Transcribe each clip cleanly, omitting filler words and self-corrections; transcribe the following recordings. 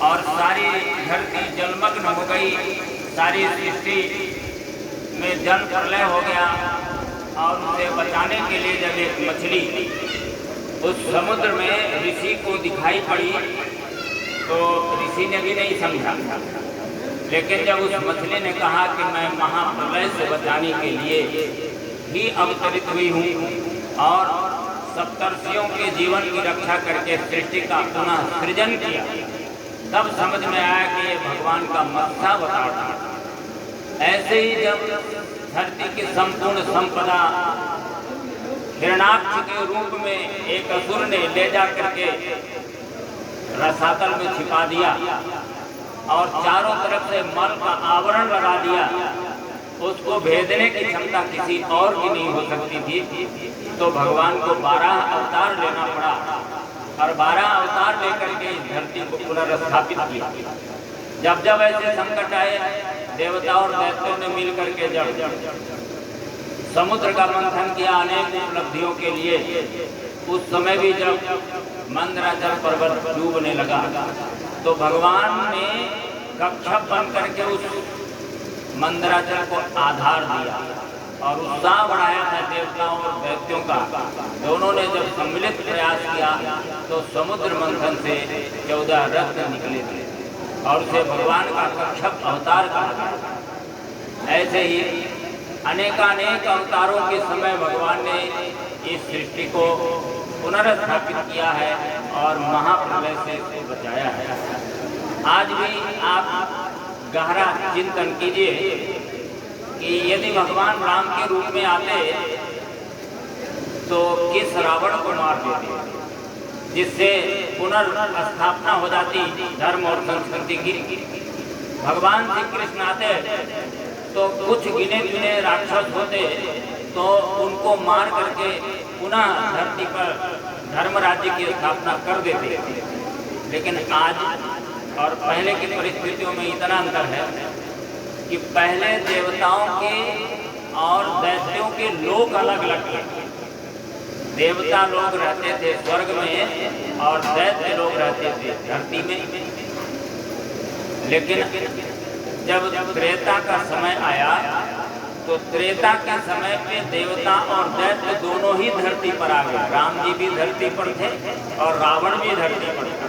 और सारी धरती जलमग्न हो गई, सारी सृष्टि में जल प्रलय हो गया। और उसे बचाने के लिए जब एक मछली उस समुद्र में ऋषि को दिखाई पड़ी तो ऋषि ने भी नहीं समझा, लेकिन जब उस मछली ने कहा कि मैं महाप्रलय से बचाने के लिए ही अवतरित हुई हूँ और सप्तर्षियों के जीवन की रक्षा करके सृष्टि का पुनः सृजन किया, तब समझ में आया कि ये भगवान का मत्स्यावतार था। ऐसे ही जब धरती की संपूर्ण संपदा हिरणाक्ष के रूप में एक असुर ने ले जा करके रसातल में छिपा दिया और चारों तरफ से मल का आवरण लगा दिया, उसको भेदने की क्षमता किसी और की नहीं हो सकती थी, तो भगवान को 12 अवतार लेना पड़ा और 12 अवतार लेकर के इस धरती को पुनर्स्थापित किया। जब जब ऐसे संकट आए, देवता और दैत्यों ने मिल करके जब समुद्र का मंथन किया अनेक उपलब्धियों के लिए, उस समय भी जब मंदराचल पर्वत डूबने लगा तो भगवान ने कच्छप बन करके उस मंदराचल को आधार दिया और उत्साह बढ़ाया था देवताओं और दैत्यों का। दोनों ने जब सम्मिलित प्रयास किया तो समुद्र मंथन से 14 रत्न निकले थे और उसे भगवान का कच्छप अवतार कहा। ऐसे ही अनेकानेक अवतारों के समय भगवान ने इस सृष्टि को पुनर्स्थापित किया है और महाप्रलय से इसको बचाया है। आज भी आप गहरा चिंतन कीजिए कि यदि भगवान राम के रूप में आते तो किस रावण को मार देते, जिससे पुनर्स्थापना हो जाती धर्म और संस्कृति की। भगवान श्री कृष्ण आते तो कुछ गिने चुने राक्षस होते तो उनको मार करके पुनः धरती पर धर्म राज्य की स्थापना कर देते। लेकिन आज और पहले की परिस्थितियों में इतना अंतर है कि पहले देवताओं के और दैत्यों के लोग अलग अलग थे। देवता लोग रहते थे स्वर्ग में और दैत्य लोग रहते थे धरती में। लेकिन जब त्रेता का समय आया तो त्रेता के समय पे देवता और दैत्य दोनों ही धरती पर आ गए। राम जी भी धरती पर थे और रावण भी धरती पर था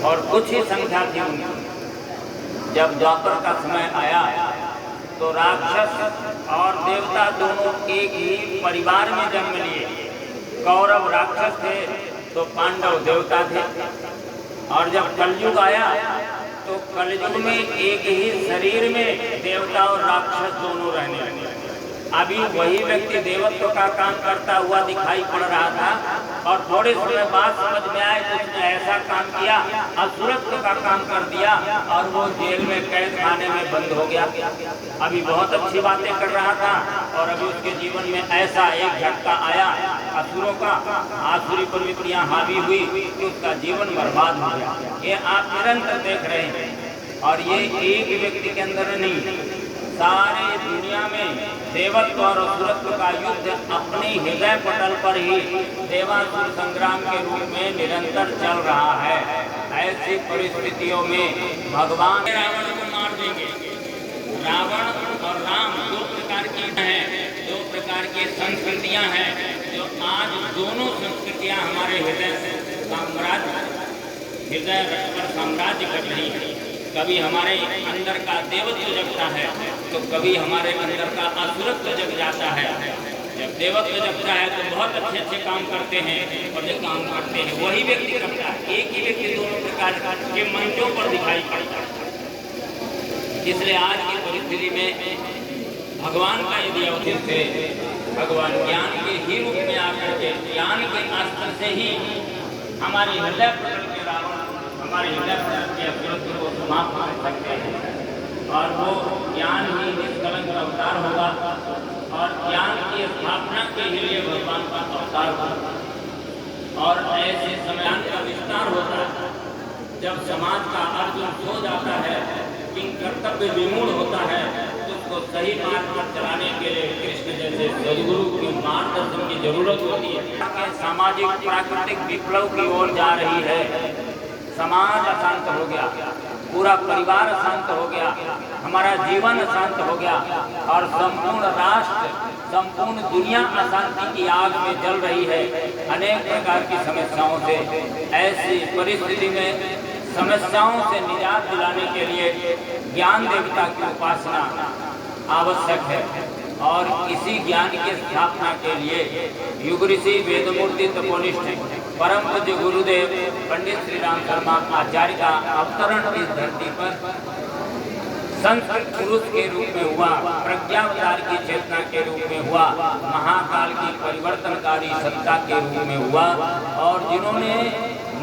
और कुछ ही संख्या थी उनकी। जब द्वापर का समय आया तो राक्षस और देवता दोनों एक ही परिवार में जन्म लिए। कौरव राक्षस थे तो पांडव देवता थे। और जब कलयुग आया तो कलयुग में एक ही शरीर में देवता और राक्षस दोनों रहने लगे। अभी वही व्यक्ति देवत्व का काम करता हुआ दिखाई पड़ रहा था और थोड़े समय बाद समझ में आए उसने ऐसा काम किया, असुरत्व का काम कर दिया और वो जेल में कैद खाने में बंद हो गया। अभी बहुत अच्छी बातें कर रहा था और अभी उसके जीवन में ऐसा एक झटका आया असुरों का, आसुरी प्रवृत्तियां हावी हुई कि उसका जीवन बर्बाद हो गया। ये आप निरंतर देख रहे हैं और ये एक व्यक्ति के अंदर नहीं, सारे दुनिया में देवत्व और असुरत्व का युद्ध अपने हृदय पटल पर ही देवासुर संग्राम के रूप में निरंतर चल रहा है। ऐसी परिस्थितियों में भगवान रावण को मार देंगे। रावण और राम दो प्रकार की हैं, दो प्रकार की संस्कृतियां हैं जो आज दोनों संस्कृतियां हमारे हृदय पर साम्राज्य कर रही है। कभी हमारे अंदर का देवत्व जगता है तो कभी हमारे अंदर का असुरत्व जग जाता है। जब देवत्व जगता है तो बहुत अच्छे अच्छे काम करते हैं और जो काम करते हैं वही व्यक्ति करता है। एक ही व्यक्ति दोनों प्रकार के मंचों पर दिखाई पड़ता है। इसलिए आज की परिस्थिति में भगवान का यदि अवधित है, भगवान ज्ञान के ही रूप में आकर के ज्ञान के अस्त्र से ही हमारे हृदय पटल के रावण, हमारे हृदय पटल के असुरत्व को समाप्त कर सकते हैं और वो ज्ञान ही निष्कलंक अवतार होगा और ज्ञान की स्थापना के लिए भगवान का अवतार होगा। और ऐसे समय का विस्तार होता है जब समाज का अर्जुन सो जाता है, किंग कर्तव्य विमूढ़ होता है, तो उसको सही मार्ग पर चलाने के लिए कृष्ण जैसे सदगुरु के मार्गदर्शन की जरूरत होती है। सामाजिक प्राकृतिक विप्लव की ओर जा रही है। समाज अशांत हो गया, पूरा परिवार अशांत हो गया, हमारा जीवन अशांत हो गया और संपूर्ण राष्ट्र, संपूर्ण दुनिया अशांति की आग में जल रही है अनेक प्रकार की समस्याओं से। ऐसी परिस्थिति में समस्याओं से निजात दिलाने के लिए ज्ञान देवता की उपासना आवश्यक है और इसी ज्ञान की स्थापना के लिए युग ऋषि वेदमूर्ति तपोनिष्ठ परम पूज्य गुरुदेव पंडित श्री राम शर्मा आचार्य का अवतरण इस धरती पर संस्कृत पुरुष के रूप में हुआ, प्रज्ञावतार की चेतना के रूप में हुआ, महाकाल की परिवर्तनकारी सत्ता के रूप में हुआ और जिन्होंने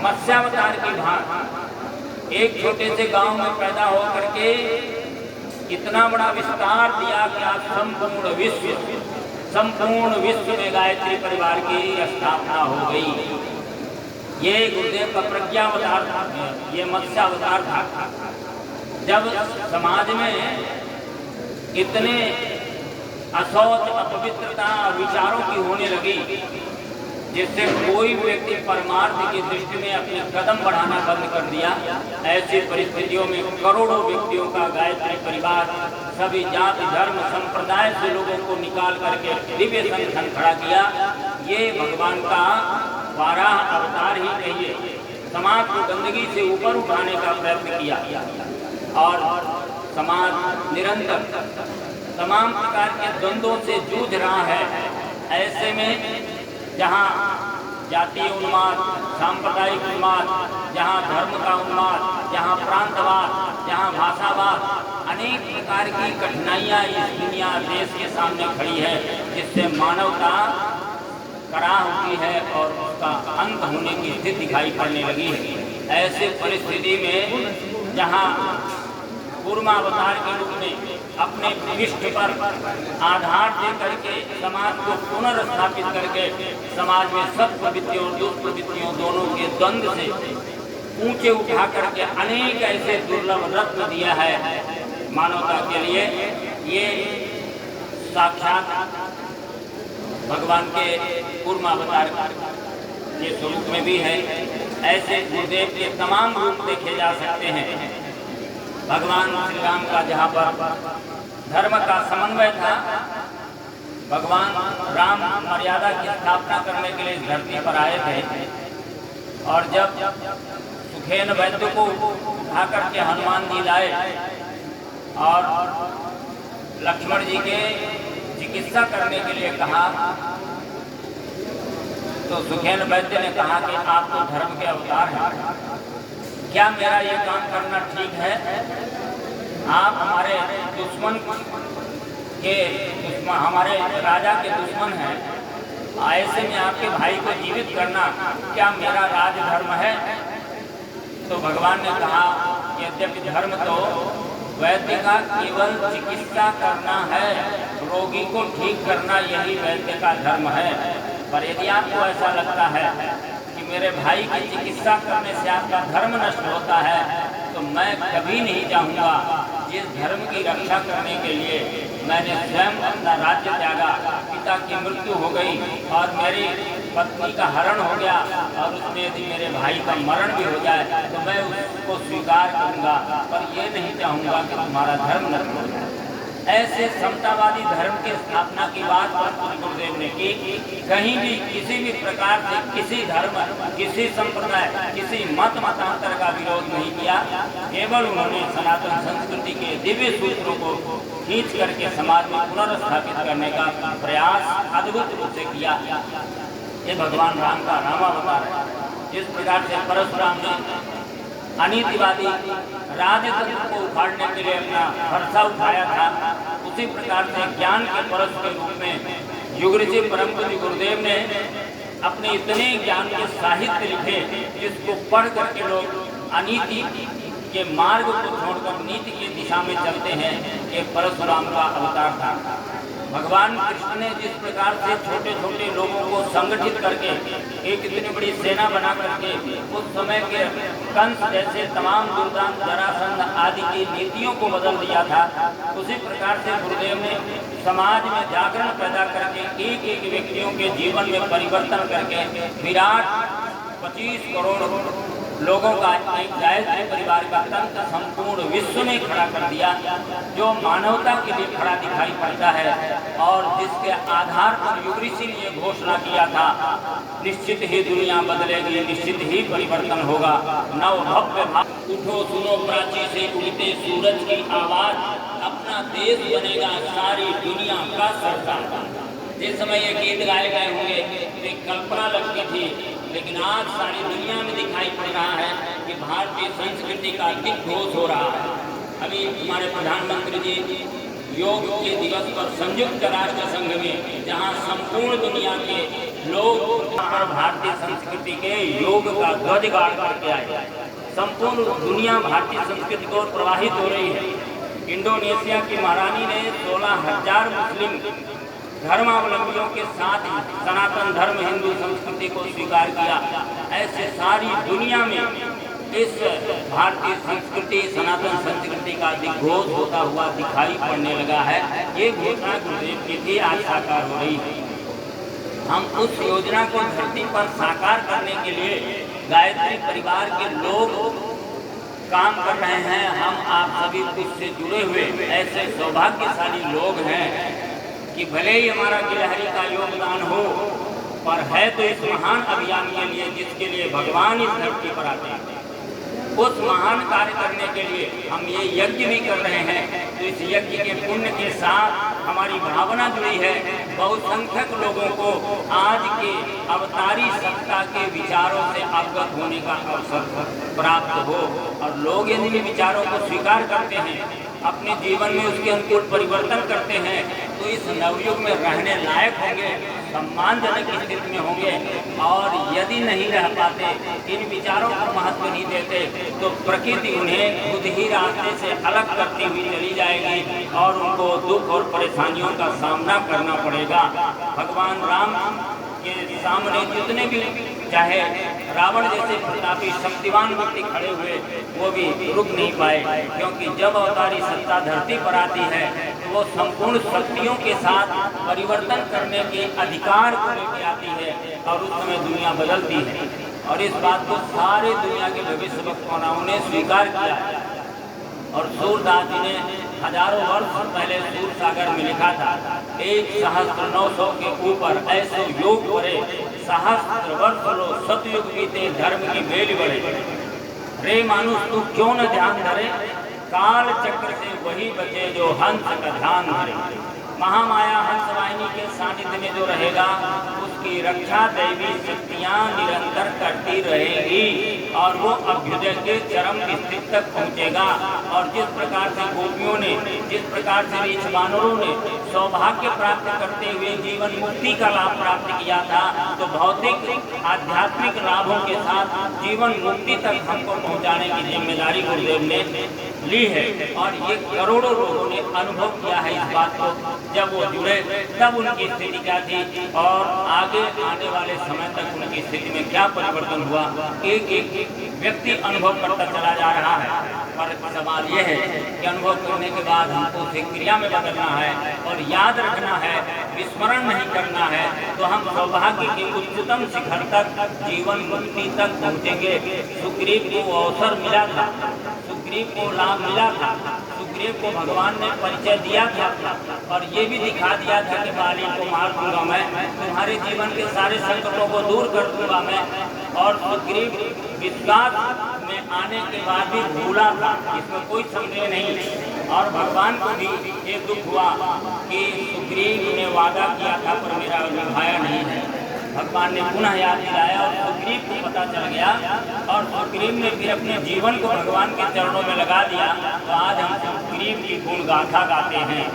मत्स्यावतार की भांति एक छोटे से गांव में पैदा होकर के इतना बड़ा विस्तार दिया कि आज संपूर्ण विश्व में गायत्री परिवार की स्थापना हो गई। ये गुरुदेव का प्रज्ञावतार था, ये मत्स्यावतार था। जब समाज में इतने अशौच अपवित्रता विचारों की होने लगी जिससे कोई व्यक्ति परमार्थ की दृष्टि में अपने कदम बढ़ाना बंद कर दिया, ऐसी परिस्थितियों में करोड़ों व्यक्तियों का गायत्री परिवार सभी जाति धर्म संप्रदाय से लोगों को निकाल करके दिव्य संगठन खड़ा किया। ये भगवान का 12 अवतार ही कहिए, समाज को गंदगी से ऊपर उठाने का प्रयत्न किया और समाज निरंतर तमाम प्रकार के द्वंद्वों से जूझ रहा है। ऐसे में जहाँ जातीय उन्माद, सांप्रदायिक उन्माद, जहाँ धर्म का उन्माद, जहाँ प्रांतवाद, जहाँ भाषावाद, अनेक प्रकार की कठिनाइयाँ इस दुनिया देश के सामने खड़ी है जिससे मानवता कराह होती है और उसका अंत होने की स्थिति दिखाई पड़ने लगी है। ऐसे परिस्थिति में जहाँ कूर्मावतार के रूप में अपने पृष्ठ पर आधार दे करके समाज को पुनर्स्थापित करके समाज में सत्प्रवृत्तियों और दुष्प्रवृत्तियों दोनों के द्वंद्व से ऊंचे उठा करके अनेक ऐसे दुर्लभ रत्न दिया है मानवता के लिए। ये साक्षात भगवान के कूर्मावतार के स्वरूप में भी है। ऐसे गुरुदेव के तमाम रूप देखे जा सकते हैं। भगवान श्री राम का जहाँ पर धर्म का समन्वय था, भगवान राम मर्यादा की स्थापना करने के लिए धरती पर आए थे और जब सुखेन वैद्य को उठा करके हनुमान जी लाए और लक्ष्मण जी के चिकित्सा करने के लिए कहा तो सुखेन वैद्य ने कहा कि आप तो धर्म के अवतार हैं, क्या मेरा ये काम करना ठीक है? आप हमारे दुश्मन हमारे राजा के दुश्मन हैं, ऐसे में आपके भाई को जीवित करना क्या मेरा राजधर्म है? तो भगवान ने कहा यद्यपि धर्म तो वैद्य का केवल चिकित्सा करना है, रोगी को ठीक करना यही वैद्य का धर्म है, पर यदि आपको ऐसा लगता है कि मेरे भाई की चिकित्सा करने से आपका धर्म नष्ट होता है तो मैं कभी नहीं चाहूँगा। जिस धर्म की रक्षा करने के लिए मैंने स्वयं अपना राज्य त्यागा, पिता की मृत्यु हो गई और मेरी पत्नी का हरण हो गया और उसमें यदि मेरे भाई का मरण भी हो जाए तो मैं उसको स्वीकार करूँगा, पर ये नहीं चाहूँगा कि तुम्हारा धर्म नष्ट हो जाए। ऐसे समतावादी धर्म की स्थापना की बात गुरुदेव ने की। कहीं भी किसी भी प्रकार से किसी धर्म, किसी संप्रदाय, किसी मतांतर का विरोध नहीं किया, केवल उन्होंने सनातन संस्कृति के दिव्य सूत्रों को खींच करके समाज में पुनर्स्थापित करने का प्रयास अद्भुत रूप से किया। ये भगवान राम का रामावतार है। जिस प्रकार से परशुराम ने अनीतिवादी राजतंत्र को उखाड़ने के लिए अपना फरसा उठाया था, उसी प्रकार से ज्ञान के परस के रूप में युग ऋषि परम पूज्य गुरुदेव ने अपने इतने ज्ञान के साहित्य लिखे जिसको पढ़ करके लोग अनीति के मार्ग को छोड़कर नीति की दिशा में चलते हैं। ये परशुराम का अवतार था। भगवान कृष्ण ने जिस प्रकार से छोटे छोटे लोगों को संगठित करके एक इतनी बड़ी सेना बना करके उस समय के कंस जैसे तमाम दुर्दांत जरासंध आदि की नीतियों को बदल दिया था, उसी प्रकार से गुरुदेव ने समाज में जागरण पैदा करके एक एक व्यक्तियों के जीवन में परिवर्तन करके विराट 25 करोड़ लोगों का एक गायत्री परिवार का तंत्र संपूर्ण विश्व में खड़ा कर दिया, जो मानवता के लिए खड़ा दिखाई पड़ता है और जिसके आधार पर युग ऋषि ने यह घोषणा किया था, निश्चित ही दुनिया बदलेगी, निश्चित ही परिवर्तन होगा। नव भव्य उठो सुनो प्राची से उगते सूरज की आवाज, अपना देश बनेगा सारी दुनिया का सरदार। जिस समय ये गीत गाए गए होंगे तो एक कल्पना लगती थी, लेकिन आज सारी दुनिया में दिखाई पड़ रहा है कि भारतीय संस्कृति का दिग्घोष हो रहा है। अभी हमारे प्रधानमंत्री जी योग के दिवस पर संयुक्त राष्ट्र संघ में, जहां संपूर्ण दुनिया के लोग भारतीय संस्कृति के योग का ध्वज गाड़ करके आए, संपूर्ण दुनिया भारतीय संस्कृति को प्रवाहित हो रही है। इंडोनेशिया की महारानी ने 16,000 मुस्लिम धर्मावलंबियों के साथ सनातन धर्म हिंदू संस्कृति को स्वीकार किया। ऐसे सारी दुनिया में इस भारतीय संस्कृति, सनातन संस्कृति का दिग्घोष होता हुआ दिखाई पड़ने लगा है। ये घोषणा गुरुदेव की थी, आज साकार हो रही है। हम उस योजना को धरती पर साकार करने के लिए गायत्री परिवार के लोग काम कर रहे हैं। हम आप सभी उससे जुड़े हुए ऐसे सौभाग्यशाली लोग हैं कि भले ही हमारा गिलहरी का योगदान हो, पर है तो इस महान अभियान के लिए जिसके लिए भगवान इस धरती पर आते हैं। उस महान कार्य करने के लिए हम ये यज्ञ भी कर रहे हैं। तो इस यज्ञ के पुण्य के साथ हमारी भावना जुड़ी है, बहुसंख्यक लोगों को आज के अवतारी सत्ता के विचारों से अवगत होने का अवसर प्राप्त हो, और लोग यदि विचारों को स्वीकार करते हैं, अपने जीवन में उसके अनुकूल परिवर्तन करते हैं, तो इस नवयुग में रहने लायक होंगे, सम्मानजनक स्थिति में होंगे। और यदि नहीं रह पाते, इन विचारों को महत्व नहीं देते, तो प्रकृति उन्हें खुद ही रास्ते से अलग करती हुई चली जाएगी और उनको दुख और परेशानियों का सामना करना पड़ेगा। भगवान राम के सामने जितने भी चाहे रावण जैसे प्रतापी शक्तिवान व्यक्ति खड़े हुए, वो भी रुक नहीं पाए, क्योंकि जब अवतारी सत्ता धरती पर आती है तो वो संपूर्ण शक्तियों के साथ परिवर्तन करने के अधिकार को लेकर आती है, और उस समय दुनिया बदलती है। और इस बात को सारे दुनिया के भविष्यवक्ताओं ने स्वीकार किया है। और सूरदास जी ने हजारों वर्ष पहले सूर सागर में लिखा था, 1,900 के ऊपर ऐसे योग करे, सहस्त्र वर्ष लो सतयुग बीते, धर्म की बेल बढ़े। रे मानुष तू क्यों न ध्यान धरे, काल चक्र से वही बचे जो हंस का ध्यान धरे। महामाया हंसवाहिनी के सानिध्य में जो रहेगा, उसकी रक्षा दैवी शक्तियाँ निरंतर करती रहेगी और वो अभ्युदय के चरम स्थिति तक पहुँचेगा। और जिस प्रकार से गोपियों ने, जिस प्रकार से रीछ बानरों ने सौभाग्य प्राप्त करते हुए जीवन मुक्ति का लाभ प्राप्त किया था, तो भौतिक आध्यात्मिक लाभों के साथ जीवन मुक्ति तक हमको पहुँचाने की जिम्मेदारी गुरुदेव ने ली है। और ये करोड़ों लोगों ने अनुभव किया है इस बात को। जब वो जुड़े तब उनकी स्थिति क्या थी और आगे आने वाले समय तक उनकी स्थिति में क्या परिवर्तन हुआ, एक एक व्यक्ति अनुभव करता चला जा रहा है। पर सवाल ये है कि अनुभव करने के बाद हमको उसे क्रिया में बदलना है और याद रखना है, विस्मरण नहीं करना है, तो हम सौभाग्य के उच्चतम शिखर तक, जीवन मुक्ति तक पहुँचेंगे। सुग्रीव को अवसर मिला था, सुग्रीव को लाभ मिला था, सुग्रीव को भगवान ने परिचय दिया था और ये भी दिखा दिया था कि बाली को मार दूंगा मैं, तुम्हारे जीवन के सारे संकटों को दूर कर दूंगा मैं। और सुग्रीव विश्वास में आने के बाद भी भूला था, इसमें कोई संदेह नहीं। और भगवान को भी ये दुख हुआ कि सुग्रीव ने वादा किया था पर मेरा निभाया नहीं है। भगवान ने पुनः याद दिलाया और सुग्रीव को पता चल गया और सुग्रीव ने फिर अपने जीवन को भगवान के चरणों में लगा दिया। तो आज हम सुग्रीव की गुण गाथा गाते हैं।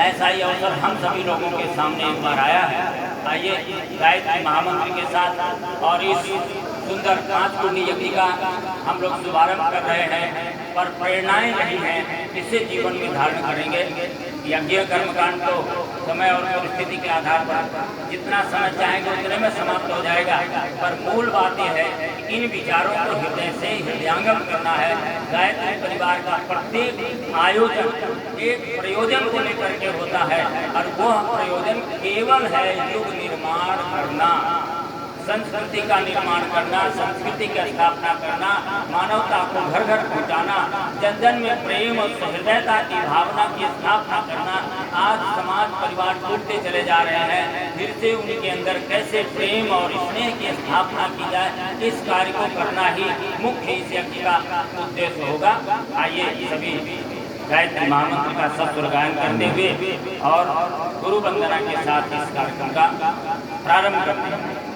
ऐसा ही अवसर हम सभी लोगों के सामने एक बार आया है। आइए गायत्री महामंत्र के साथ और इस सुंदर 5 पुण्य यज्ञ का हम लोग शुभारंभ कर रहे हैं, पर प्रेरणाएं नहीं हैं, इसे जीवन में धारण करेंगे। यज्ञ कर्मकांड तो समय और परिस्थिति के आधार पर जितना समय चाहेंगे उतने में समाप्त हो जाएगा, पर मूल बात यह है कि इन विचारों को हृदय से हृदयांगम करना है। गायत्री परिवार का प्रत्येक आयोजन एक प्रयोजन को लेकर के होता है और वह प्रयोजन केवल है युग निर्माण करना। संस्कृति का निर्माण करना, संस्कृति की स्थापना करना, मानवता को घर घर पहुँचाना, जन जन में प्रेम और सहृदयता की भावना की स्थापना करना। आज समाज परिवार टूटते चले जा रहे हैं, फिर से उनके अंदर कैसे प्रेम और स्नेह की स्थापना की जाए, इस कार्य को करना ही मुख्य इस यज्ञ का उद्देश्य होगा। आइए सभी गायत्री महामंत्र का सत्वर गायन करते हुए और गुरु वंदना के साथ इस कार्यक्रम का प्रारंभ करते हैं।